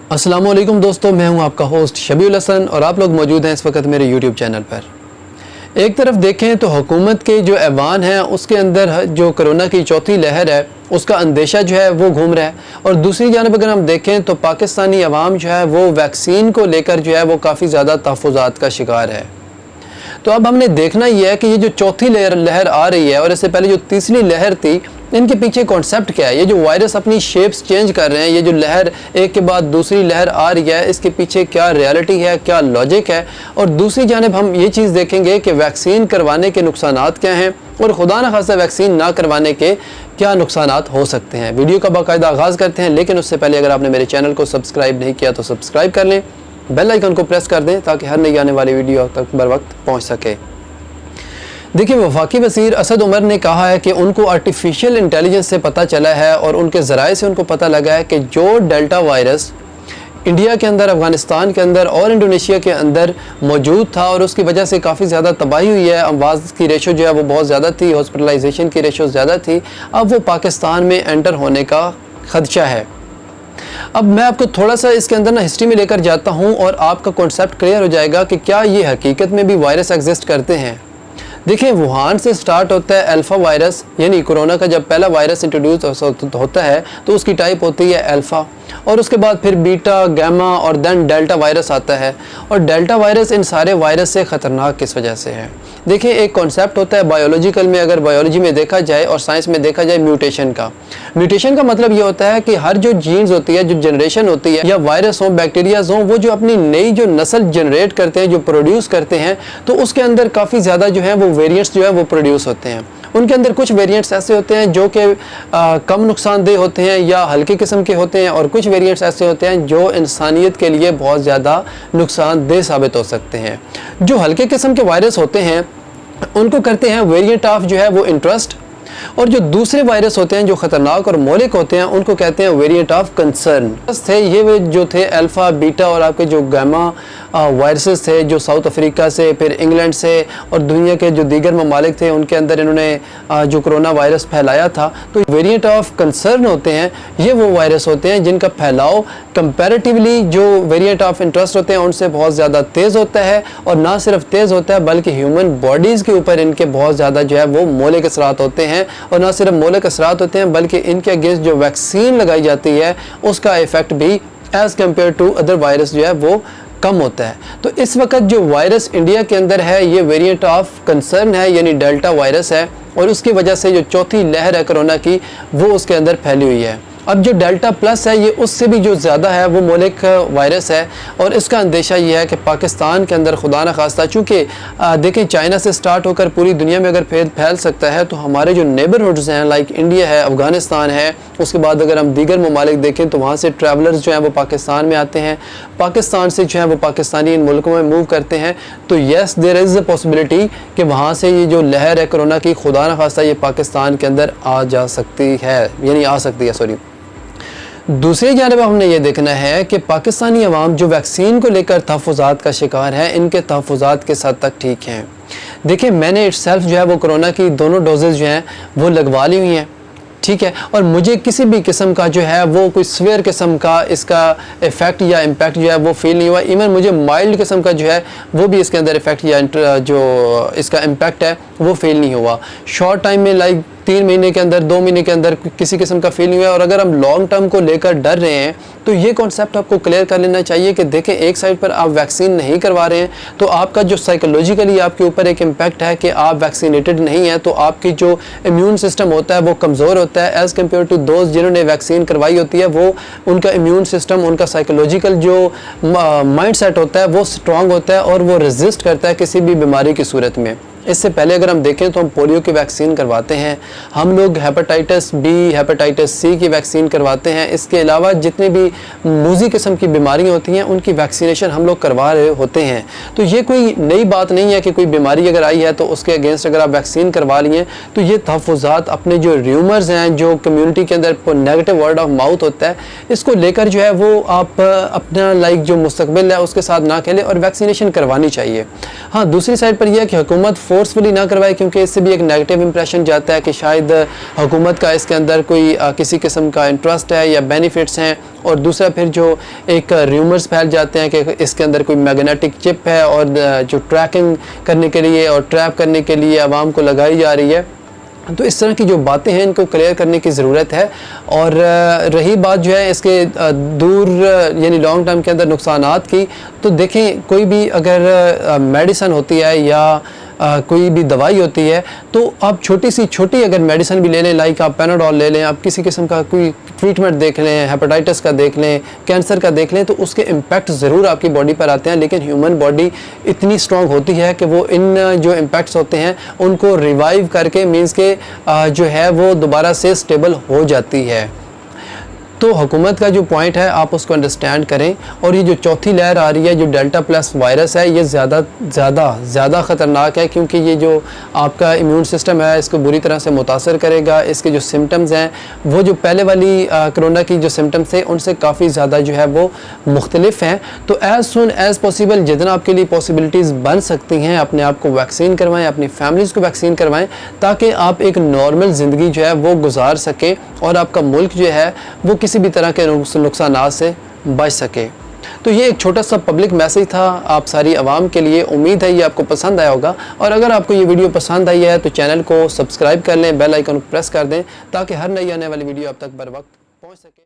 अस्सलाम वालेकुम दोस्तों, मैं हूं आपका होस्ट शबीउल हसन और आप लोग मौजूद हैं इस वक्त मेरे यूट्यूब चैनल पर। एक तरफ देखें तो हुकूमत के जो ऐवान है उसके अंदर जो कोरोना की चौथी लहर है उसका अंदेशा जो है वो घूम रहा है, और दूसरी जानब अगर हम देखें तो पाकिस्तानी अवाम जो है वो वैक्सीन को लेकर जो है वो काफ़ी ज़्यादा तहफ़्फ़ुज़ात का शिकार है। तो अब हमने देखना यह है कि ये जो चौथी लहर आ रही है और इससे पहले जो तीसरी लहर थी, इनके पीछे कॉन्सेप्ट क्या है। ये जो वायरस अपनी शेप्स चेंज कर रहे हैं, ये जो लहर एक के बाद दूसरी लहर आ रही है, इसके पीछे क्या रियलिटी है, क्या लॉजिक है। और दूसरी जानिब हम ये चीज़ देखेंगे कि वैक्सीन करवाने के नुकसानात क्या हैं और खुदा न खास्ता वैक्सीन ना करवाने के क्या नुकसानात हो सकते हैं। वीडियो का बाकायदा आगाज़ करते हैं, लेकिन उससे पहले अगर आपने मेरे चैनल को सब्सक्राइब नहीं किया तो सब्सक्राइब कर लें, बेल आइकन को प्रेस कर दें ताकि हर नई आने वाली वीडियो तक बर वक्त पहुँच सके। देखिए, वफाकी वज़ीर असद उमर ने कहा है कि उनको आर्टिफिशियल इंटेलिजेंस से पता चला है और उनके ज़राए से उनको पता लगा है कि जो डेल्टा वायरस इंडिया के अंदर, अफ़गानिस्तान के अंदर और इंडोनेशिया के अंदर मौजूद था और उसकी वजह से काफ़ी ज़्यादा तबाही हुई है, अमवात की रेशो जो है वो बहुत ज़्यादा थी, हॉस्पिटलाइजेशन की रेशो ज़्यादा थी, अब वो पाकिस्तान में एंटर होने का खदशा है। अब मैं आपको थोड़ा सा इसके अंदर ना हिस्ट्री में लेकर जाता हूँ और आपका कॉन्सेप्ट क्लियर हो जाएगा कि क्या ये हकीकत में भी वायरस एग्जिस्ट करते हैं। देखिए, वुहान से स्टार्ट होता है अल्फ़ा वायरस, यानी कोरोना का जब पहला वायरस इंट्रोड्यूस होता है तो उसकी टाइप होती है अल्फ़ा, और उसके बाद फिर बीटा, गामा और देन डेल्टा वायरस आता है। और डेल्टा वायरस इन सारे वायरस से ख़तरनाक किस वजह से है। देखिए, एक कॉन्सेप्ट होता है बायोलॉजिकल में, अगर बायोलॉजी में देखा जाए और साइंस में देखा जाए, म्यूटेशन का। म्यूटेशन का मतलब ये होता है कि हर जो जीन्स होती है, जो जनरेशन होती है, या वायरस हो, बैक्टीरियाज हों, वो जो अपनी नई जो नस्ल जनरेट करते हैं, जो प्रोड्यूस करते हैं, तो उसके अंदर काफ़ी ज़्यादा जो है वो वेरिएंट्स जो है वो प्रोड्यूस होते हैं। उनके अंदर कुछ वेरिएंट्स ऐसे होते हैं जो कि कम नुकसानदेह होते हैं या हल्के किस्म के होते हैं, और कुछ वेरिएंट्स ऐसे होते हैं जो इंसानियत के लिए बहुत ज़्यादा नुकसानदेह साबित हो सकते हैं। जो हल्के किस्म के वायरस होते हैं उनको करते हैं वेरिएंट ऑफ जो है वो इंटरेस्ट, और जो दूसरे वायरस होते हैं जो ख़तरनाक और मौलिक होते हैं उनको कहते हैं वेरिएंट ऑफ कंसर्न। थे ये जो थे अल्फ़ा, बीटा और आपके जो गामा वायरसेस थे जो साउथ अफ्रीका से, फिर इंग्लैंड से और दुनिया के जो दीगर ममालिक थे उनके अंदर इन्होंने जो कोरोना वायरस फैलाया था। तो वेरिएंट ऑफ कंसर्न होते हैं, ये वो वायरस होते हैं जिनका फैलाव कंपैरेटिवली जो वेरिएंट ऑफ इंटरेस्ट होते हैं उनसे बहुत ज़्यादा तेज़ होता है, और ना सिर्फ तेज़ होता है बल्कि ह्यूमन बॉडीज़ के ऊपर इनके बहुत ज़्यादा जो है वो मौलिक असरात होते हैं, और ना सिर्फ मौलिक असरात होते हैं बल्कि इनके अगेंस्ट जो वैक्सीन लगाई जाती है उसका इफ़ेक्ट भी as compared to other virus जो है वो कम होता है। तो इस वक्त जो वायरस इंडिया के अंदर है ये वेरिएंट ऑफ कंसर्न है, यानी डेल्टा वायरस है, और उसकी वजह से जो चौथी लहर है कोरोना की वो उसके अंदर फैली हुई है। अब जो डेल्टा प्लस है ये उससे भी जो ज़्यादा है वो मौलिक वायरस है, और इसका अंदेशा ये है कि पाकिस्तान के अंदर खुदा न खास्ता, चूँकि देखें चाइना से स्टार्ट होकर पूरी दुनिया में अगर फैल सकता है तो हमारे जो नेबरहुड्स हैं लाइक इंडिया है, अफ़गानिस्तान है, उसके बाद अगर हम दीगर ममालिक देखें तो वहाँ से ट्रैवलर्स जो हैं वो पाकिस्तान में आते हैं, पाकिस्तान से जो है वो पाकिस्तानी इन मुल्कों में मूव करते हैं। तो yes, there is a possibility कि वहाँ से ये जो लहर है कोरोना की खुदा न खास्ता ये पाकिस्तान के अंदर आ जा सकती है, यानी आ सकती है, सॉरी। दूसरी जानब हमने ये देखना है कि पाकिस्तानी अवाम जो वैक्सीन को लेकर तहफ़्फ़ुज़ात का शिकार है, इनके तहफ़्फ़ुज़ात किस हद तक ठीक हैं। देखिए, मैंने इटसेल्फ जो है वो कोरोना की दोनों डोजेज़ जो हैं वो लगवा ली हुई हैं, ठीक है, और मुझे किसी भी किस्म का जो है वो कोई स्वेयर किस्म का इसका इफ़ेक्ट या इम्पैक्ट जो है वो फील नहीं हुआ। इवन मुझे माइल्ड किस्म का जो है वो भी इसके अंदर इफ़ेक्ट या जो इसका इम्पैक्ट है वो फील नहीं हुआ। शॉर्ट टाइम में लाइक 3 महीने के अंदर, 2 महीने के अंदर किसी किस्म का फील नहीं हुआ। और अगर हम लॉन्ग टर्म को लेकर डर रहे हैं तो ये कॉन्सेप्ट आपको क्लियर कर लेना चाहिए कि देखें, एक साइड पर आप वैक्सीन नहीं करवा रहे हैं तो आपका जो साइकोलॉजिकली आपके ऊपर एक इम्पैक्ट है कि आप वैक्सीनेटेड नहीं हैं, तो आपकी जो इम्यून सिस्टम होता है वो कमज़ोर होता है एज़ कम्पेयर टू दोज जिन्होंने वैक्सीन करवाई होती है। वो उनका इम्यून सिस्टम, उनका साइकोलॉजिकल जो माइंड सेट होता है वो स्ट्रॉन्ग होता है और वो रेजिस्ट करता है किसी भी बीमारी की सूरत में। इससे पहले अगर हम देखें तो हम पोलियो की वैक्सीन करवाते हैं, हम लोग हेपेटाइटिस बी, हेपेटाइटिस सी की वैक्सीन करवाते हैं। इसके अलावा जितनी भी मूजी किस्म की बीमारियां होती हैं उनकी वैक्सीनेशन हम लोग करवा रहे होते हैं। तो ये कोई नई बात नहीं है कि कोई बीमारी अगर आई है तो उसके अगेंस्ट अगर आप वैक्सीन करवा लिए तो ये तहफ़्फ़ुज़ात अपने जो र्यूमर्स हैं, जो कम्यूनिटी के अंदर नेगेटिव वर्ड ऑफ माउथ होता है, इसको लेकर जो है वो आप अपना जो मुस्तकबिल है उसके साथ ना खेलें और वैक्सीनेशन करवानी चाहिए। हाँ, दूसरी साइड पर यह है कि हुकूमत फोर्सफुली ना करवाएं, क्योंकि इससे भी एक नेगेटिव इंप्रेशन जाता है कि शायद हुकूमत का इसके अंदर कोई किसी किस्म का इंटरेस्ट है या बेनिफिट्स हैं। और दूसरा फिर जो एक र्यूमर्स फैल जाते हैं कि इसके अंदर कोई मैग्नेटिक चिप है और जो ट्रैकिंग करने के लिए और ट्रैप करने के लिए आवाम को लगाई जा रही है। तो इस तरह की जो बातें हैं इनको क्लियर करने की ज़रूरत है। और रही बात जो है इसके दूर यानी लॉन्ग टर्म के अंदर नुकसानात की, तो देखें कोई भी अगर मेडिसिन होती है या कोई भी दवाई होती है, तो आप छोटी सी छोटी अगर मेडिसिन भी ले लें, लाइक आप पैनाडोल ले लें, आप किसी किस्म का कोई ट्रीटमेंट देख लें, हेपेटाइटिस का देख लें, कैंसर का देख लें, तो उसके इम्पैक्ट ज़रूर आपकी बॉडी पर आते हैं। लेकिन ह्यूमन बॉडी इतनी स्ट्रॉन्ग होती है कि वो इन जो इम्पैक्ट्स होते हैं उनको रिवाइव करके मीन्स के जो है वो दोबारा से स्टेबल हो जाती है। तो हुकूमत का जो पॉइंट है आप उसको अंडरस्टैंड करें। और ये जो चौथी लहर आ रही है, जो डेल्टा प्लस वायरस है, ये ज़्यादा ख़तरनाक है, क्योंकि ये जो आपका इम्यून सिस्टम है इसको बुरी तरह से मुतासर करेगा। इसके जो सिम्टम्स हैं वो जो पहले वाली कोरोना की जो सिम्टम्स थे उनसे काफ़ी ज़्यादा जो है वो मुख्तलिफ हैं। तो एज़ सुन एज़ पॉसिबल जितना आपके लिए पॉसिबिलिटीज़ बन सकती हैं, अपने आप को वैक्सीन करवाएँ, अपनी फैमिलीज़ को वैक्सीन करवाएँ, ताकि आप एक नॉर्मल ज़िंदगी जो है वो गुजार सकें और आपका मुल्क जो है वो किसी भी तरह के नुकसानात से बच सके। तो ये एक छोटा सा पब्लिक मैसेज था आप सारी आवाम के लिए। उम्मीद है ये आपको पसंद आया होगा। और अगर आपको ये वीडियो पसंद आई है तो चैनल को सब्सक्राइब कर लें, बेल आइकन को प्रेस कर दें, ताकि हर नई आने वाली वीडियो आप तक बर वक्त पहुँच सके।